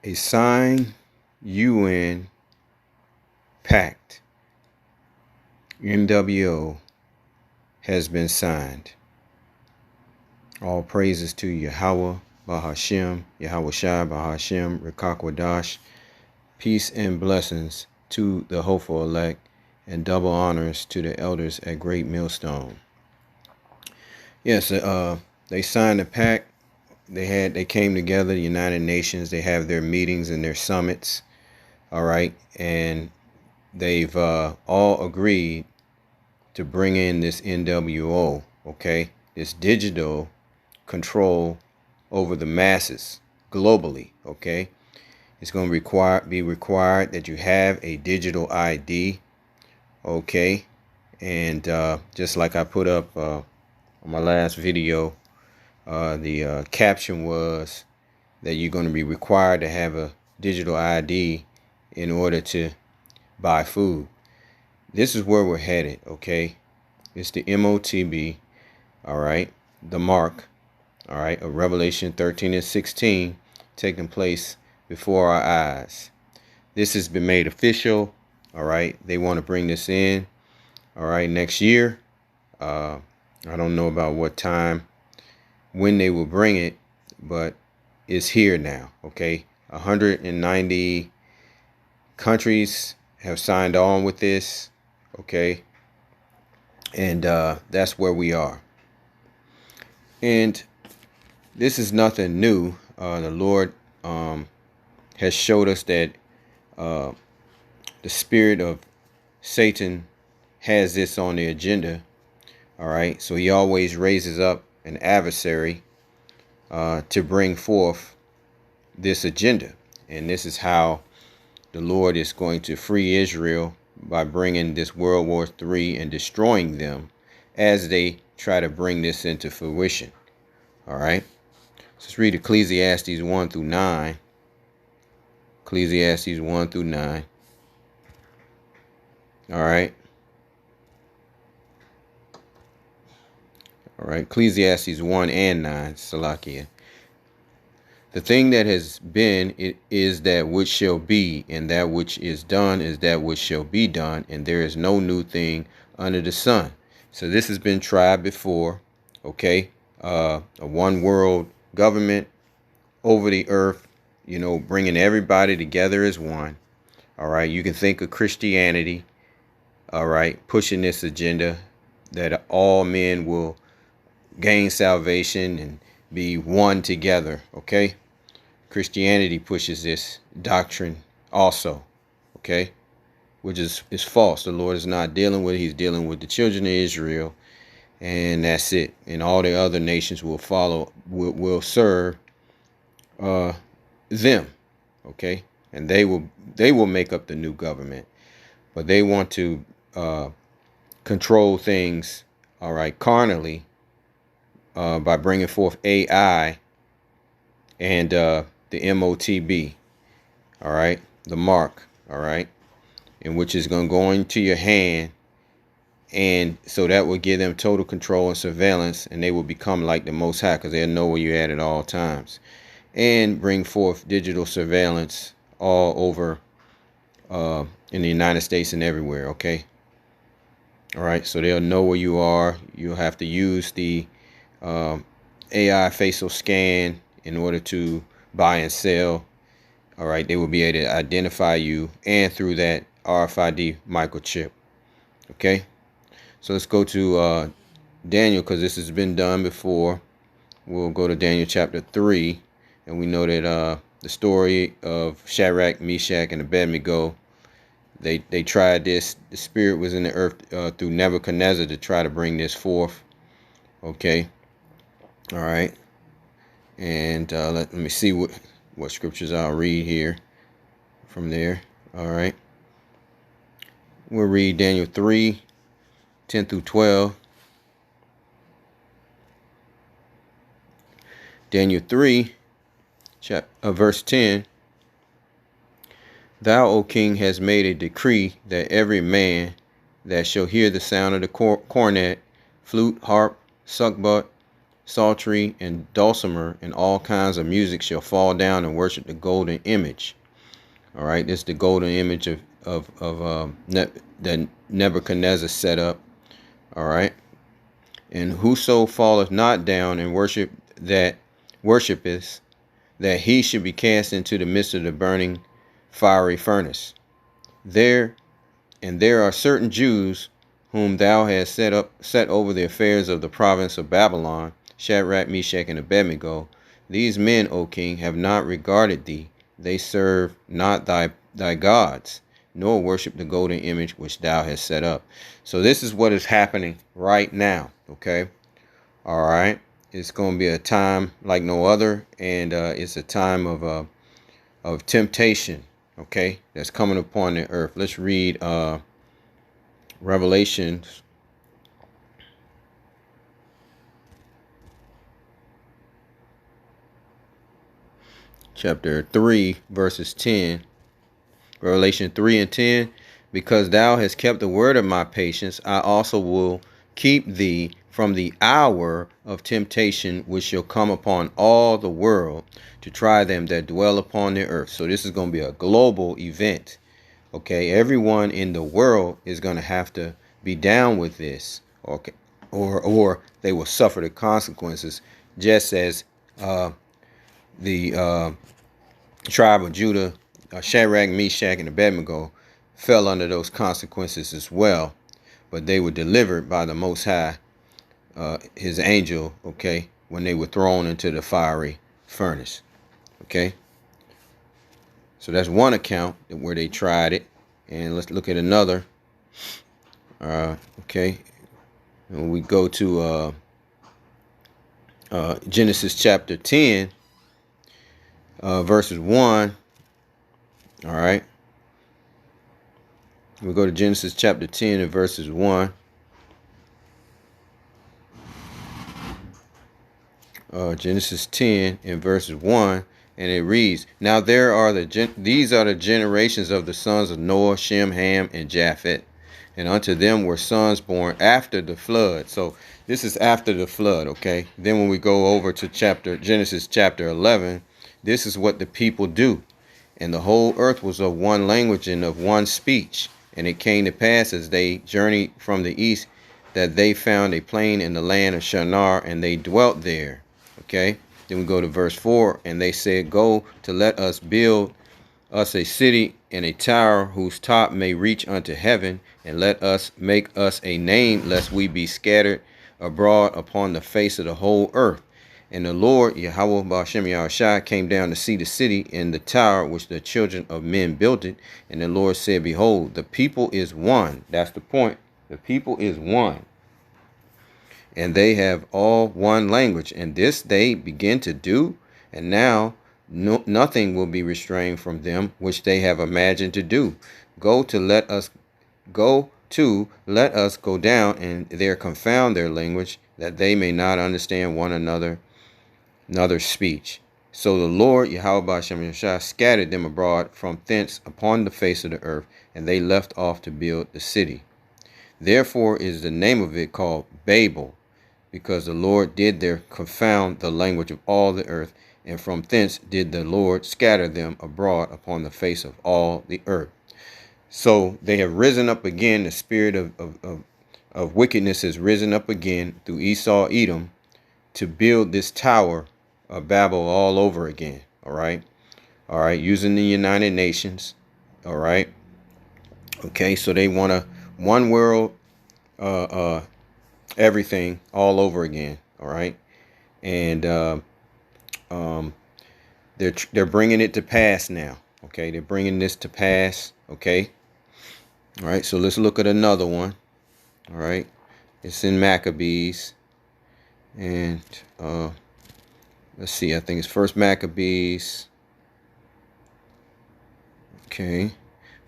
A signed UN Pact, NWO, has been signed. All praises to Yahweh, Bahashem, Yahweh Shai, Bahashem, Rekakwadash. Peace and blessings to the hopeful elect, and double honors to the elders at Great Millstone. Yes, they signed a pact. They came together, the United Nations. They have their meetings and their summits. All right, and they've all agreed to bring in this NWO. Okay, this digital control over the masses globally. Okay, it's going to be required that you have a digital ID. Okay, and just like I put up on my last video, the caption was that you're going to be required to have a digital ID in order to buy food. This is where we're headed. Okay, it's the MOTB. All right, the mark. All right, of Revelation 13 and 16 taking place before our eyes. This has been made official. All right, they want to bring this in. All right, next year. I don't know about what time, when they will bring it, but it's here now. Okay, 190 countries have signed on with this. Okay, and that's where we are. And this is nothing new. The Lord has showed us that the spirit of Satan has this on the agenda. All right, so he always raises up an adversary to bring forth this agenda. And this is how the Lord is going to free Israel, by bringing this World War III and destroying them as they try to bring this into fruition. All right, let's read Ecclesiastes 1 through 9. Ecclesiastes 1 through 9. All right. All right, Ecclesiastes 1 and 9, Salakia. The thing that has been, it is that which shall be, and that which is done is that which shall be done, and there is no new thing under the sun. So this has been tried before. Okay, a one world government over the earth, you know, bringing everybody together as one. All right, you can think of Christianity. All right, pushing this agenda that all men will gain salvation and be one together. Okay, Christianity pushes this doctrine also. Okay, which is false. The Lord is not dealing with it. He's dealing with the children of Israel, and that's it. And all the other nations will follow, will serve them. Okay, and they will make up the new government, but they want to control things. All right, carnally, by bringing forth AI and the MOTB. All right, the mark. All right, and which is going to go into your hand, and so that will give them total control and surveillance, and they will become like the Most High, because they'll know where you're at all times, and bring forth digital surveillance all over in the United States and everywhere. Okay, all right, so they'll know where you are. You'll have to use the AI facial scan in order to buy and sell. All right, they will be able to identify you, and through that RFID microchip. Okay, so let's go to Daniel, because this has been done before. We'll go to Daniel chapter 3, and we know that the story of Shadrach, Meshach, and Abednego, they tried this. The spirit was in the earth through Nebuchadnezzar to try to bring this forth. Okay, all right, and let me see what scriptures I'll read here from there. All right, we'll read Daniel 3, 10 through 12. Daniel 3, verse 10. Thou, O king, hast made a decree that every man that shall hear the sound of the cornet, flute, harp, suckbut, psaltery, and dulcimer, and all kinds of music shall fall down and worship the golden image. All right, this is the golden image that Nebuchadnezzar set up. All right, and whoso falleth not down and worshipeth, that he should be cast into the midst of the burning fiery furnace. There are certain Jews whom thou hast set over the affairs of the province of Babylon, Shadrach, Meshach, and Abednego. These men, O king, have not regarded thee. They serve not thy gods, nor worship the golden image which thou hast set up. So this is what is happening right now. Okay. All right. It's going to be a time like no other, and it's a time of temptation. Okay, that's coming upon the earth. Let's read Revelations chapter 3 verses 10. Revelation 3 and 10. Because thou hast kept the word of my patience, I also will keep thee from the hour of temptation which shall come upon all the world to try them that dwell upon the earth. So this is going to be a global event. Okay, everyone in the world is going to have to be down with this. Okay, or they will suffer the consequences, just as the tribe of Judah, Shadrach, Meshach, and Abednego fell under those consequences as well, but they were delivered by the Most High, his angel, okay, when they were thrown into the fiery furnace. Okay, so that's one account where they tried it, and let's look at another. Okay, when we go to Genesis chapter 10, verses 1. All right, we go to Genesis chapter 10 and verses 1. Genesis 10 and verses 1, and it reads, Now these are the generations of the sons of Noah, Shem, Ham, and Japheth, and unto them were sons born after the flood. So this is after the flood, okay? Then when we go over to Genesis chapter 11, this is what the people do. And the whole earth was of one language and of one speech. And it came to pass as they journeyed from the east that they found a plain in the land of Shinar, and they dwelt there. Okay, then we go to verse 4, and they said, Go to let us build us a city and a tower whose top may reach unto heaven, and let us make us a name, lest we be scattered abroad upon the face of the whole earth. And the Lord, Yahweh Ba'ashem Yahushai, came down to see the city and the tower which the children of men built it. And the Lord said, Behold, the people is one. That's the point. The people is one. And they have all one language, and this they begin to do, and now nothing will be restrained from them which they have imagined to do. Let us go down and there confound their language, that they may not understand one another's speech. So the Lord Yahweh Ba'ashem Yeshua scattered them abroad from thence upon the face of the earth, and they left off to build the city. Therefore is the name of it called Babel, because the Lord did there confound the language of all the earth, and from thence did the Lord scatter them abroad upon the face of all the earth. So they have risen up again. The spirit of wickedness has risen up again through Esau, Edom, to build this tower of Babel all over again. All right, using the United Nations. All right, okay. So they want a one world, everything all over again. All right, and they're bringing it to pass now. Okay, they're bringing this to pass. Okay, all right. So let's look at another one. All right, it's in Maccabees, and let's see. I think it's First Maccabees. Okay,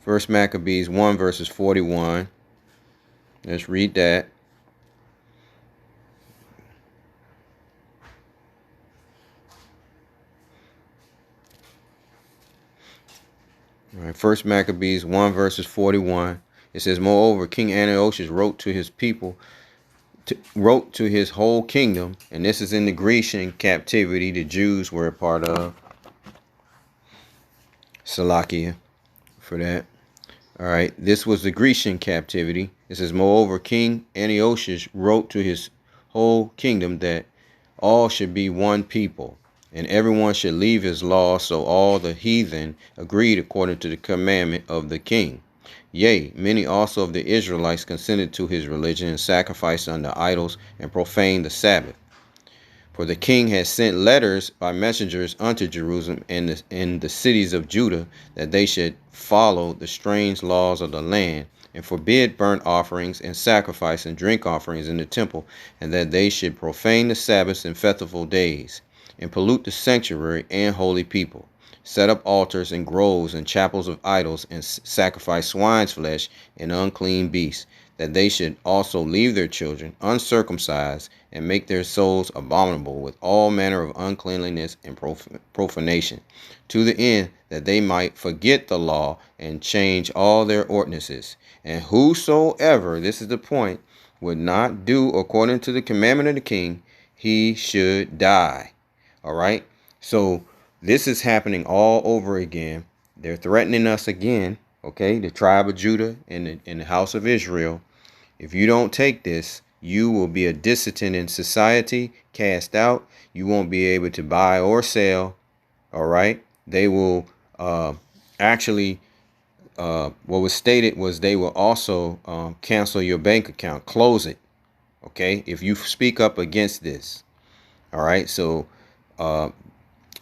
First Maccabees 1 verses 41. Let's read that. All right, First Maccabees 1 verses 41. It says, Moreover, King Antiochus wrote to his people wrote to his whole kingdom, and this is in the Grecian captivity the Jews were a part of. Salakia for that. All right, this was the Grecian captivity. It says, moreover, King Antiochus wrote to his whole kingdom that all should be one people, and everyone should leave his law. So all the heathen agreed according to the commandment of the king. Yea, many also of the Israelites consented to his religion, and sacrificed unto idols, and profaned the Sabbath. For the king had sent letters by messengers unto Jerusalem and in the cities of Judah, that they should follow the strange laws of the land, and forbid burnt offerings and sacrifice and drink offerings in the temple, and that they should profane the Sabbaths and festival days, and pollute the sanctuary and holy people, set up altars and groves and chapels of idols, and sacrifice swine's flesh and unclean beasts, that they should also leave their children uncircumcised, and make their souls abominable with all manner of uncleanliness and profanation, to the end that they might forget the law and change all their ordinances. And whosoever, this is the point, would not do according to the commandment of the king, he should die. All right? So this is happening all over again. They're threatening us again, okay? The tribe of Judah and the house of Israel. If you don't take this, you will be a dissident in society, cast out. You won't be able to buy or sell. All right? They will actually, what was stated was they will also cancel your bank account, close it. Okay? If you speak up against this. All right? So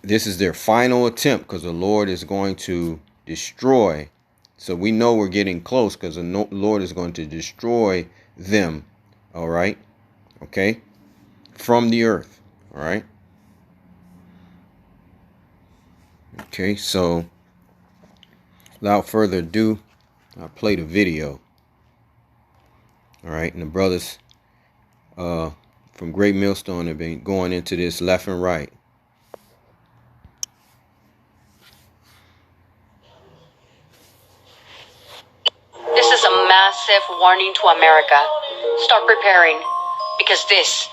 this is their final attempt, because the Lord is going to destroy. So we know we're getting close, because the Lord is going to destroy them. All right. Okay. From the earth. All right. Okay. So without further ado, I'll play the video. All right. And the brothers from Great Millstone have been going into this left and right. This is a massive warning to America. Start preparing, because this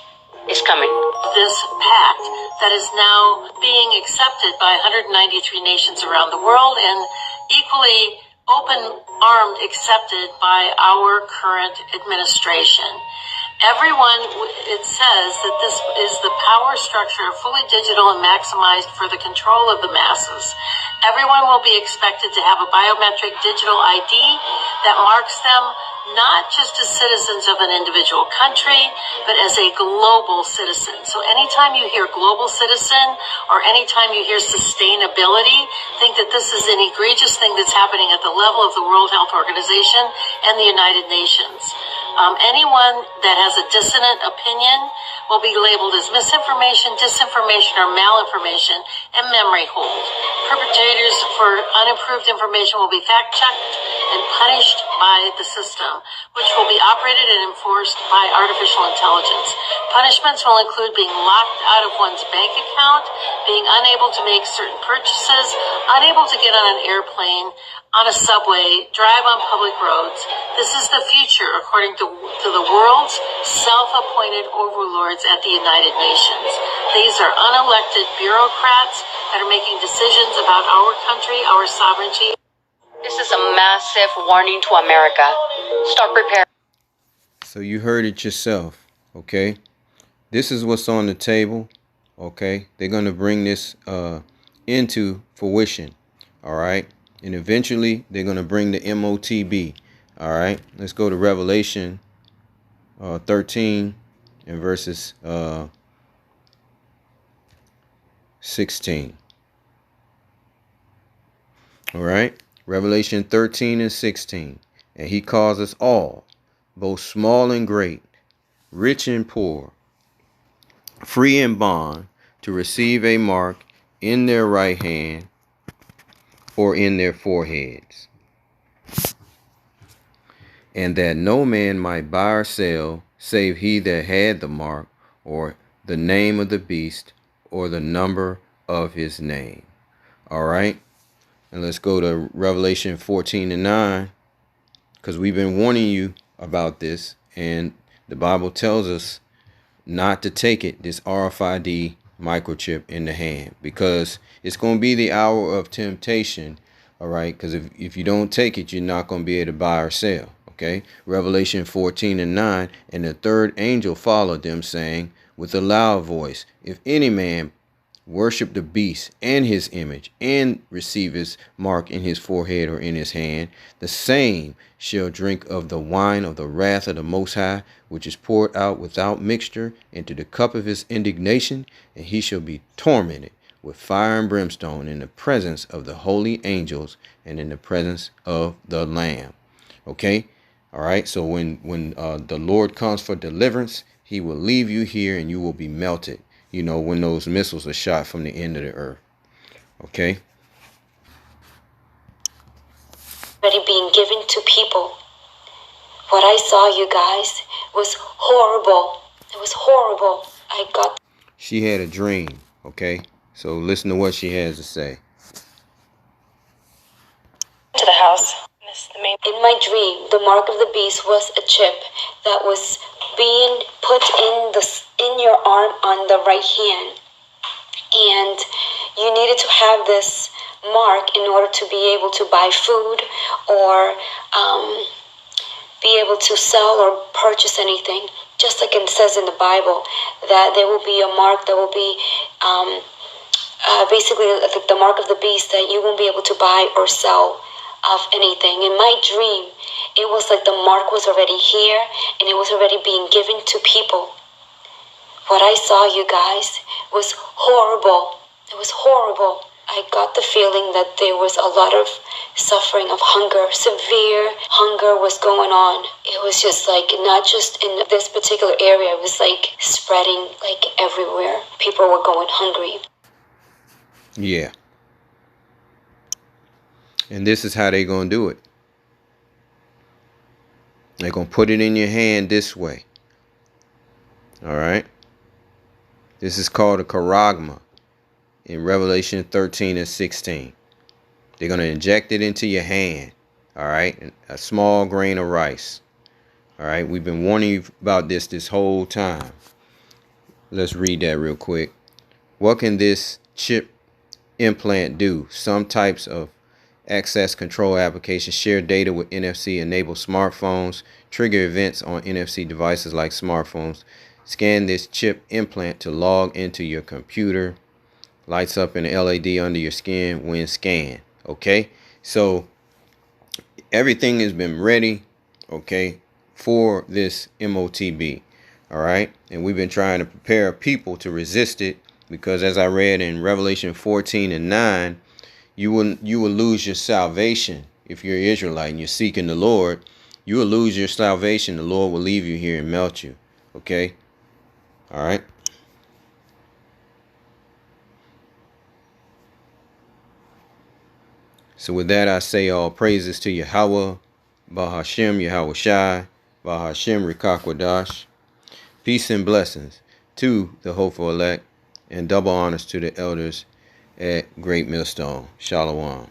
is coming. This pact that is now being accepted by 193 nations around the world, and equally open-armed accepted by our current administration. Everyone, it says that this is the power structure, fully digital and maximized for the control of the masses. Everyone will be expected to have a biometric digital ID that marks them not just as citizens of an individual country, but as a global citizen. So anytime you hear global citizen, or anytime you hear sustainability, think that this is an egregious thing that's happening at the level of the World Health Organization and the United Nations. Anyone that has a dissonant opinion will be labeled as misinformation, disinformation, or malinformation, and memory hold. Perpetrators for unapproved information will be fact-checked and punished by the system, which will be operated and enforced by artificial intelligence. Punishments will include being locked out of one's bank account, being unable to make certain purchases, unable to get on an airplane, on a subway, drive on public roads. This is the future, according to the world's self-appointed overlords at the United Nations. These are unelected bureaucrats that are making decisions about our country, our sovereignty. This is a massive warning to America. Start preparing. So you heard it yourself, okay? This is what's on the table, okay? They're going to bring this into fruition, all right? And eventually they're going to bring the MOTB, all right? Let's go to Revelation 13 and verses 16. All right? Revelation 13 and 16. And he calls us all, both small and great, rich and poor, free and bond, to receive a mark in their right hand or in their foreheads, and that no man might buy or sell save he that had the mark, or the name of the beast, or the number of his name. All right. And let's go to Revelation 14 and 9, because we've been warning you about this, and The Bible tells us not to take it, this RFID microchip in the hand, because it's going to be the hour of temptation. All right, because if you don't take it, you're not going to be able to buy or sell. Okay, Revelation 14:9, and the third angel followed them, saying with a loud voice, if any man worship the beast and his image, and receive his mark in his forehead or in his hand, the same shall drink of the wine of the wrath of the Most High, which is poured out without mixture into the cup of his indignation, and he shall be tormented with fire and brimstone in the presence of the holy angels and in the presence of the Lamb. Okay? All right, so when the Lord comes for deliverance, he will leave you here and you will be melted. You know, when those missiles are shot from the end of the earth. Okay? Already being given to people. What I saw, you guys, was horrible. It was horrible. She had a dream. Okay? So listen to what she has to say. To the house. In my dream, the mark of the beast was a chip that was being put in your arm on the right hand, and you needed to have this mark in order to be able to buy food or be able to sell or purchase anything. Just like it says in the Bible, that there will be a mark that will be basically the mark of the beast, that you won't be able to buy or sell of anything. In my dream, it was like the mark was already here and it was already being given to people. What I saw, you guys, was horrible. It was horrible. I got the feeling that there was a lot of suffering of hunger. Severe hunger was going on. It was just like, not just in this particular area, it was like spreading like everywhere. People were going hungry. Yeah. And this is how they're going to do it. They're going to put it in your hand this way. All right. This is called a charagma in Revelation 13:16. They're going to inject it into your hand. All right. A small grain of rice. All right. We've been warning you about this whole time. Let's read that real quick. What can this chip implant do? Some types of access control applications share data with NFC-enabled smartphones, trigger events on NFC devices like smartphones. Scan this chip implant to log into your computer. Lights up an LED under your skin when scanned. Okay, so everything has been ready, okay, for this MOTB. All right, and we've been trying to prepare people to resist it, because as I read in Revelation 14:9, you will lose your salvation if you're an Israelite and you're seeking the Lord. You will lose your salvation. The Lord will leave you here and melt you. Okay? All right? So with that, I say all praises to Yahweh, Bahashem, Yahweh Shai, Bahashem, Rikakwadash. Peace and blessings to the hopeful elect, and double honors to the elders at Great Millstone. Shalom.